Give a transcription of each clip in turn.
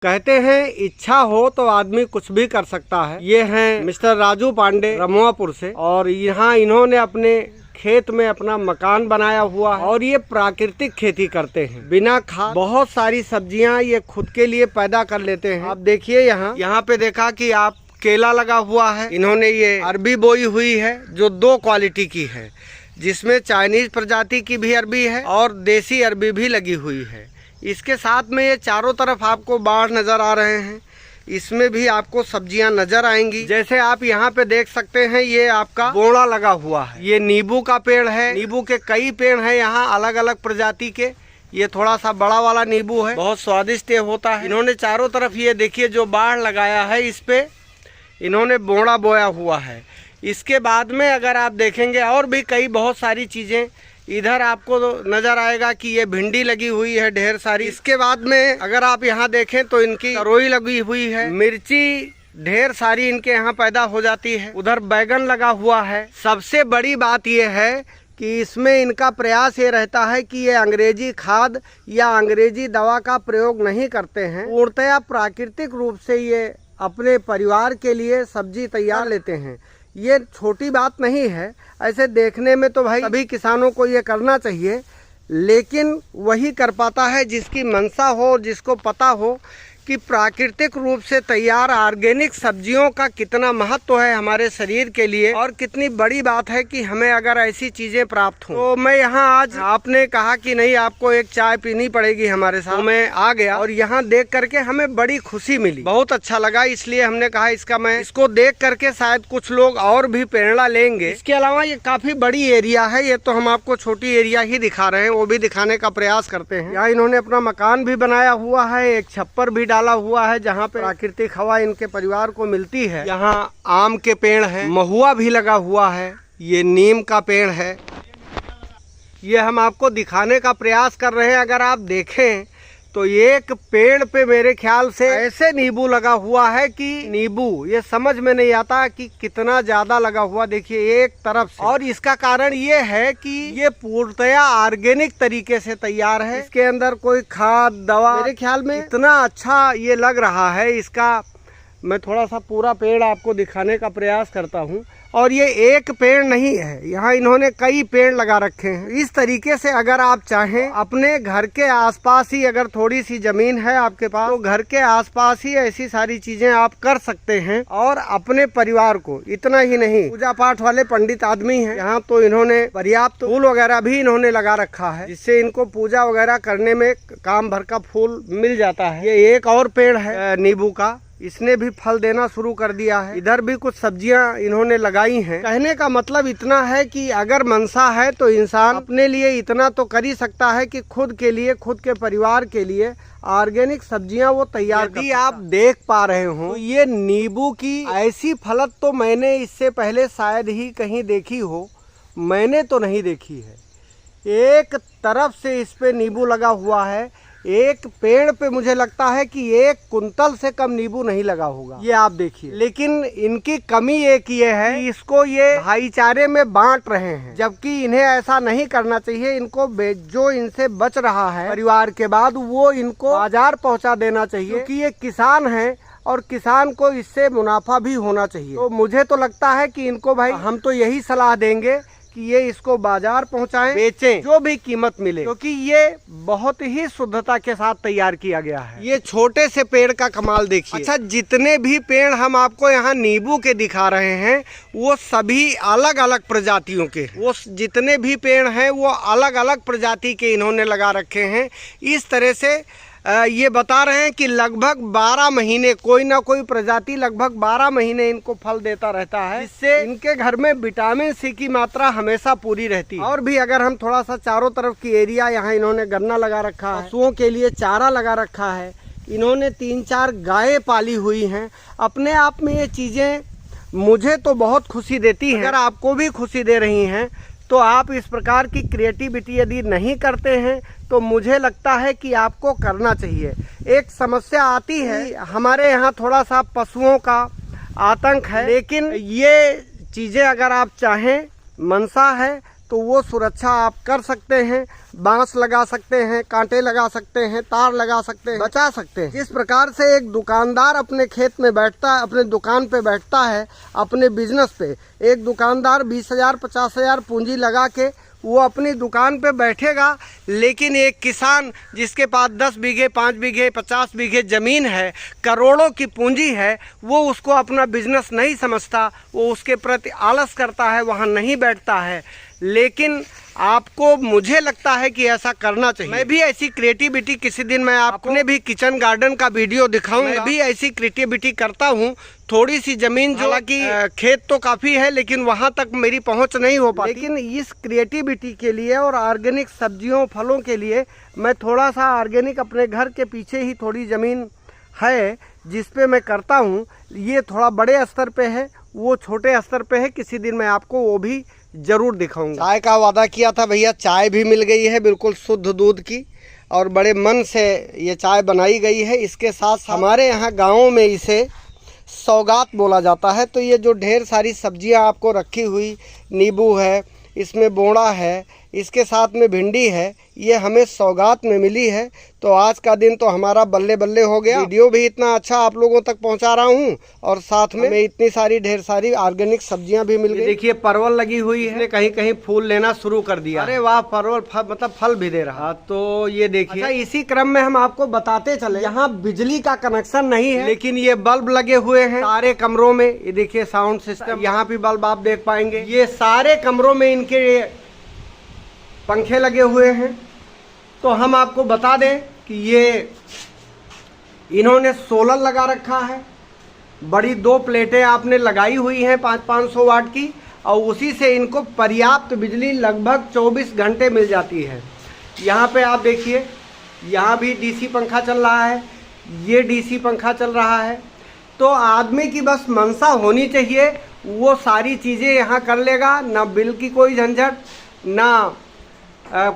कहते हैं इच्छा हो तो आदमी कुछ भी कर सकता है। ये हैं मिस्टर राजू पांडे रमुआपुर से, और यहाँ इन्होंने अपने खेत में अपना मकान बनाया हुआ है और ये प्राकृतिक खेती करते हैं बिना खाद। बहुत सारी सब्जियां ये खुद के लिए पैदा कर लेते हैं। आप देखिए यहाँ पे देखा कि आप केला लगा हुआ है। इन्होंने ये अरबी बोई हुई है जो 2 क्वालिटी की है, जिसमें चाइनीज प्रजाति की भी अरबी है और देसी अरबी भी लगी हुई है। इसके साथ में ये चारों तरफ आपको बाढ़ नजर आ रहे हैं, इसमें भी आपको सब्जियां नजर आएंगी। जैसे आप यहाँ पे देख सकते हैं ये आपका बोड़ा लगा हुआ है। ये नींबू का पेड़ है, नींबू के कई पेड़ हैं यहाँ अलग अलग प्रजाति के। ये थोड़ा सा बड़ा वाला नींबू है, बहुत स्वादिष्ट होता है। इन्होंने चारों तरफ ये देखिए जो बाढ़ लगाया है इस पे इन्होंने बोड़ा बोया हुआ है। इसके बाद में अगर आप देखेंगे और भी कई बहुत सारी चीजें इधर आपको नजर आएगा कि ये भिंडी लगी हुई है ढेर सारी। इसके बाद में अगर आप यहाँ देखें तो इनकी तरोई लगी हुई है, मिर्ची ढेर सारी इनके यहाँ पैदा हो जाती है। उधर बैगन लगा हुआ है। सबसे बड़ी बात ये है कि इसमें इनका प्रयास ये रहता है कि ये अंग्रेजी खाद या अंग्रेजी दवा का प्रयोग नहीं करते हैं। पूर्णतया प्राकृतिक रूप से ये अपने परिवार के लिए सब्जी तैयार लेते हैं। ये छोटी बात नहीं है, ऐसे देखने में तो भाई सभी किसानों को ये करना चाहिए, लेकिन वही कर पाता है जिसकी मंशा हो, जिसको पता हो कि प्राकृतिक रूप से तैयार ऑर्गेनिक सब्जियों का कितना महत्व है हमारे शरीर के लिए और कितनी बड़ी बात है कि हमें अगर ऐसी चीजें प्राप्त हो। तो मैं यहाँ आज आपने कहा कि नहीं आपको एक चाय पीनी पड़ेगी हमारे साथ, तो मैं आ गया और यहाँ देख करके हमें बड़ी खुशी मिली, बहुत अच्छा लगा। इसलिए हमने कहा इसको देख करके शायद कुछ लोग और भी प्रेरणा लेंगे। इसके अलावा ये काफी बड़ी एरिया है, ये तो हम आपको छोटी एरिया ही दिखा रहे हैं, वो भी दिखाने का प्रयास करते हैं। यहाँ इन्होंने अपना मकान भी बनाया हुआ है, एक छप्पर भी डाला हुआ है जहाँ पे प्राकृतिक हवा इनके परिवार को मिलती है। यहाँ आम के पेड़ हैं, महुआ भी लगा हुआ है, ये नीम का पेड़ है। ये हम आपको दिखाने का प्रयास कर रहे हैं। अगर आप देखें तो एक पेड़ पे मेरे ख्याल से ऐसे नींबू लगा हुआ है कि नींबू ये समझ में नहीं आता कि कितना ज्यादा लगा हुआ। देखिए एक तरफ से, और इसका कारण ये है कि ये पूर्णतया ऑर्गेनिक तरीके से तैयार है। इसके अंदर कोई खाद दवा, मेरे ख्याल में इतना अच्छा ये लग रहा है। इसका मैं थोड़ा सा पूरा पेड़ आपको दिखाने का प्रयास करता हूँ। और ये एक पेड़ नहीं है, यहाँ इन्होंने कई पेड़ लगा रखे हैं। इस तरीके से अगर आप चाहें अपने घर के आसपास ही, अगर थोड़ी सी जमीन है आपके पास, तो घर के आसपास ही ऐसी सारी चीजें आप कर सकते हैं और अपने परिवार को। इतना ही नहीं, पूजा पाठ वाले पंडित आदमी हैं यहाँ, तो इन्होंने पर्याप्त फूल वगैरह भी इन्होंने लगा रखा है, जिससे इनको पूजा वगैरह करने में काम भर का फूल मिल जाता है। ये एक और पेड़ है नींबू का, इसने भी फल देना शुरू कर दिया है। इधर भी कुछ सब्जियां इन्होंने लगाई हैं। कहने का मतलब इतना है कि अगर मनसा है तो इंसान अपने लिए इतना तो कर ही सकता है कि खुद के लिए, खुद के परिवार के लिए ऑर्गेनिक सब्जियां वो तैयार। यदि आप देख पा रहे हो तो ये नींबू की ऐसी फलत तो मैंने इससे पहले शायद ही कहीं देखी हो, मैंने तो नहीं देखी है। एक तरफ से इस पे नींबू लगा हुआ है, एक पेड़ पे मुझे लगता है कि 1 कुंतल से कम नींबू नहीं लगा होगा। ये आप देखिए, लेकिन इनकी कमी एक ये है कि इसको ये भाईचारे में बांट रहे हैं, जबकि इन्हें ऐसा नहीं करना चाहिए। इनको जो इनसे बच रहा है परिवार के बाद, वो इनको बाजार पहुंचा देना चाहिए, क्योंकि ये किसान है और किसान को इससे मुनाफा भी होना चाहिए। तो मुझे तो लगता है कि इनको भाई हम तो यही सलाह देंगे कि ये इसको बाजार पहुंचाएं, बेचें, जो भी कीमत मिले, क्योंकि ये बहुत ही शुद्धता के साथ तैयार किया गया है। ये छोटे से पेड़ का कमाल देखिए। अच्छा, जितने भी पेड़ हम आपको यहाँ नींबू के दिखा रहे हैं वो सभी अलग अलग प्रजातियों के, वो जितने भी पेड़ हैं वो अलग अलग प्रजाति के इन्होंने लगा रखे हैं। इस तरह से ये बता रहे हैं कि लगभग 12 महीने कोई ना कोई प्रजाति लगभग 12 महीने इनको फल देता रहता है, जिससे इनके घर में विटामिन सी की मात्रा हमेशा पूरी रहती है। और भी अगर हम थोड़ा सा चारों तरफ की एरिया, यहाँ इन्होंने गन्ना लगा रखा है, पशुओं के लिए चारा लगा रखा है, इन्होंने 3-4 गायें पाली हुई हैं। अपने आप में ये चीजें मुझे तो बहुत खुशी देती हैं। अगर आपको भी खुशी दे रही हैं तो आप इस प्रकार की क्रिएटिविटी यदि नहीं करते हैं तो मुझे लगता है कि आपको करना चाहिए। एक समस्या आती है, हमारे यहाँ थोड़ा सा पशुओं का आतंक है, लेकिन ये चीजें अगर आप चाहें, मनसा है तो वो सुरक्षा आप कर सकते हैं। बांस लगा सकते हैं, कांटे लगा सकते हैं, तार लगा सकते हैं, बचा सकते हैं। जिस प्रकार से एक दुकानदार अपने खेत में बैठता है, अपने दुकान पे बैठता है, अपने बिजनेस पे, एक दुकानदार 20,000 50,000 पूंजी लगा के वो अपनी दुकान पे बैठेगा, लेकिन एक किसान जिसके पास 10 बीघे 5 बीघे 50 बीघे ज़मीन है, करोड़ों की पूंजी है, वो उसको अपना बिजनेस नहीं समझता, वो उसके प्रति आलस करता है, वहाँ नहीं बैठता है। लेकिन आपको, मुझे लगता है कि ऐसा करना चाहिए। मैं भी ऐसी क्रिएटिविटी, किसी दिन मैं आपने भी किचन गार्डन का वीडियो दिखाऊंगा। मैं भी ऐसी क्रिएटिविटी करता हूँ। थोड़ी सी जमीन, जो कि खेत तो काफ़ी है लेकिन वहाँ तक मेरी पहुँच नहीं हो पाती, लेकिन इस क्रिएटिविटी के लिए और ऑर्गेनिक सब्जियों फलों के लिए मैं थोड़ा सा ऑर्गेनिक, अपने घर के पीछे ही थोड़ी ज़मीन है जिस पे मैं करता हूँ। ये थोड़ा बड़े स्तर पे है, वो छोटे स्तर पे है। किसी दिन मैं आपको वो भी ज़रूर दिखाऊंगा। चाय का वादा किया था भैया, चाय भी मिल गई है, बिल्कुल शुद्ध दूध की, और बड़े मन से ये चाय बनाई गई है। इसके साथ हमारे यहाँ गाँव में इसे सौगात बोला जाता है। तो ये जो ढेर सारी सब्जियां आपको रखी हुई, नींबू है, इसमें बोड़ा है, इसके साथ में भिंडी है, ये हमें सौगात में मिली है। तो आज का दिन तो हमारा बल्ले बल्ले हो गया। वीडियो भी इतना अच्छा आप लोगों तक पहुंचा रहा हूं, और साथ में इतनी सारी ढेर सारी ऑर्गेनिक सब्जियां भी मिल गई। देखिए परवल लगी हुई है, कहीं कहीं फूल लेना शुरू कर दिया। अरे वाह, परवल मतलब फल भी दे रहा। तो ये देखिए, अच्छा, इसी क्रम में हम आपको बताते चले, यहाँ बिजली का कनेक्शन नहीं है, लेकिन ये बल्ब लगे हुए हैं सारे कमरों में। ये देखिए साउंड सिस्टम, यहाँ भी बल्ब आप देख पाएंगे। ये सारे कमरों में इनके पंखे लगे हुए हैं। तो हम आपको बता दें कि ये इन्होंने सोलर लगा रखा है। बड़ी 2 प्लेटें आपने लगाई हुई हैं 500 वाट की, और उसी से इनको पर्याप्त बिजली लगभग 24 घंटे मिल जाती है। यहाँ पे आप देखिए, यहाँ भी डीसी पंखा चल रहा है, ये डीसी पंखा चल रहा है। तो आदमी की बस मंशा होनी चाहिए, वो सारी चीज़ें यहाँ कर लेगा। ना बिल की कोई झंझट, ना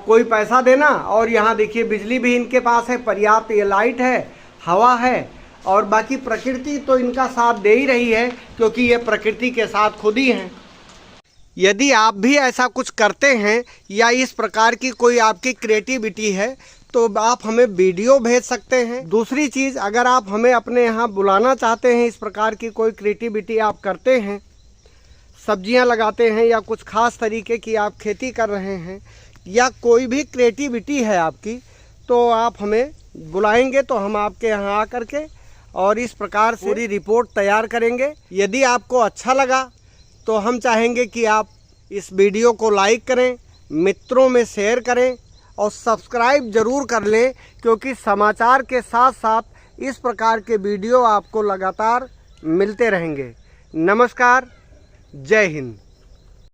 कोई पैसा देना। और यहाँ देखिए बिजली भी इनके पास है पर्याप्त, ये लाइट है, हवा है, और बाकी प्रकृति तो इनका साथ दे ही रही है, क्योंकि ये प्रकृति के साथ खुद ही हैं। यदि आप भी ऐसा कुछ करते हैं या इस प्रकार की कोई आपकी क्रिएटिविटी है, तो आप हमें वीडियो भेज सकते हैं। दूसरी चीज़, अगर आप हमें अपने यहाँ बुलाना चाहते हैं, इस प्रकार की कोई क्रिएटिविटी आप करते हैं, सब्जियाँ लगाते हैं, या कुछ खास तरीके की आप खेती कर रहे हैं, या कोई भी क्रिएटिविटी है आपकी, तो आप हमें बुलाएंगे तो हम आपके यहाँ आकर के और इस प्रकार से पूरी रिपोर्ट तैयार करेंगे। यदि आपको अच्छा लगा तो हम चाहेंगे कि आप इस वीडियो को लाइक करें, मित्रों में शेयर करें, और सब्सक्राइब ज़रूर कर लें, क्योंकि समाचार के साथ साथ इस प्रकार के वीडियो आपको लगातार मिलते रहेंगे। नमस्कार, जय हिंद।